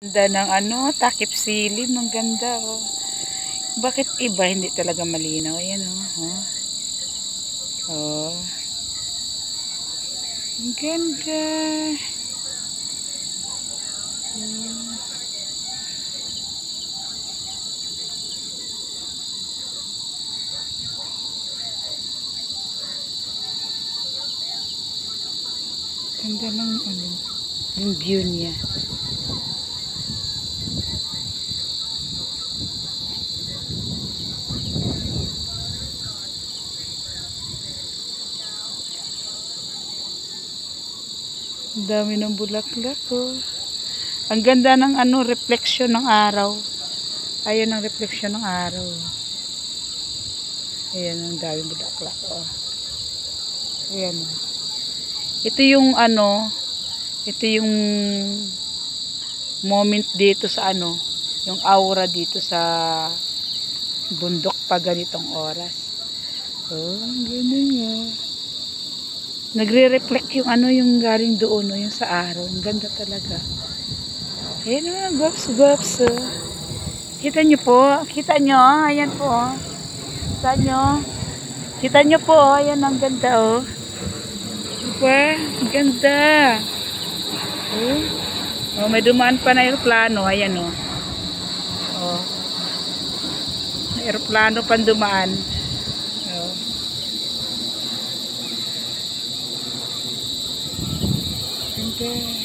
Ganda ng ano, takip silim. Ang ganda, oh. Bakit iba hindi talaga malinaw? Ayan, oh. Oh. Ang ganda. Ganda ng ano, yung view niya. Ang dami ng bulaklak, oh. Ang ganda ng ano, reflection ng araw. Ayan ang reflection ng araw. Ayan ang daming bulaklak, oh. Ayan, oh. Ito yung ano, ito yung moment dito sa ano, yung aura dito sa bundok pa ganitong oras. Oh, ang ganda nga. Nagre-reflect yung ano, yung galing doon, no, yung sa araw. Ang ganda talaga. Ayan o, gwaps. Kita nyo po? Kita nyo? Ayan po. Kita nyo? Kita nyo po? Ayan, ang ganda, oh. Diba? Ang ganda. Oh, may dumaan pa na aeroplano. Ayan, oh. Oh. May aeroplano pa dumaan. Oh. Ganda.